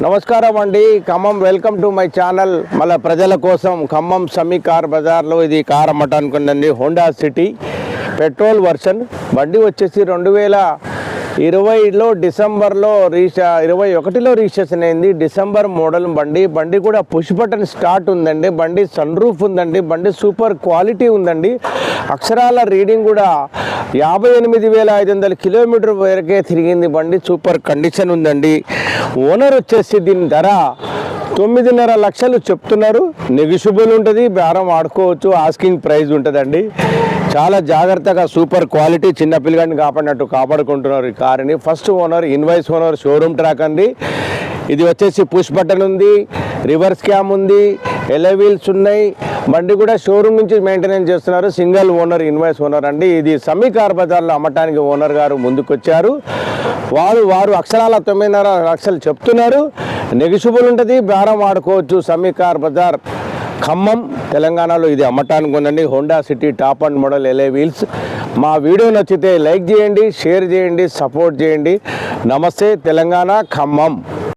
నమస్కారం అండి. Khammam welcome to my channel. మళ్ళీ ప్రజల కోసం ఖమ్మం సమీ కార్ బజార్లో ఇది కార్ అమ్మటానికి ఉందండి. హోండా సిటీ పెట్రోల్ వర్షన్ బండి వచ్చేసి 2020లో డిసెంబర్లో 21లో రిజిస్ట్రేషన్ అయింది. డిసెంబర్ మోడల్ బండి కూడా పుష్ బటన్ స్టార్ట్ ఉందండి. బండి సన్ రూఫ్ ఉందండి. బండి సూపర్ క్వాలిటీ ఉందండి. అక్షరాల రీడింగ్ కూడా 58,500 కిలోమీటర్ వరకే తిరిగింది. బండి సూపర్ కండిషన్ ఉందండి. ఓనర్ వచ్చేసి దీని ధర 9.5 లక్షలు చెప్తున్నారు. నెగిషియబుల్ ఉంటుంది, బేరం ఆడుకోవచ్చు. ఆస్కింగ్ ప్రైస్ ఉంటుందండి. చాలా జాగ్రత్తగా సూపర్ క్వాలిటీ చిన్న పిల్లగాడిని కాపాడినట్టు కాపాడుకుంటున్నారు ఈ కారుని. First owner invoice owner showroom track అండి. ఇది వచ్చేసి పుష్ బటన్ ఉంది, రివర్స్ క్యామ్ ఉంది, ఎల్లో వీల్స్ ఉన్నాయి. బండి కూడా షోరూమ్ నుంచి మెయింటెనెన్స్ చేస్తున్నారు. సింగిల్ ఓనర్ ఇన్వాయిస్ ఓనర్ అండి. ఇది సమీ కార్ బజార్లో అమ్మటానికి ఓనర్ గారు ముందుకొచ్చారు. వారు అక్షరాల 9.5 లక్షలు చెప్తున్నారు. నెగిషియబుల్ ఉంటుంది, బేరం ఆడుకోవచ్చు. సమీ కార్ బజార్ ఖమ్మం తెలంగాణలో ఇది అమ్మటానికి ఉందండి. Honda city top and model yellow wheels. మా వీడియో నచ్చితే లైక్ చేయండి, షేర్ చేయండి, సపోర్ట్ చేయండి. నమస్తే తెలంగాణ, ఖమ్మం.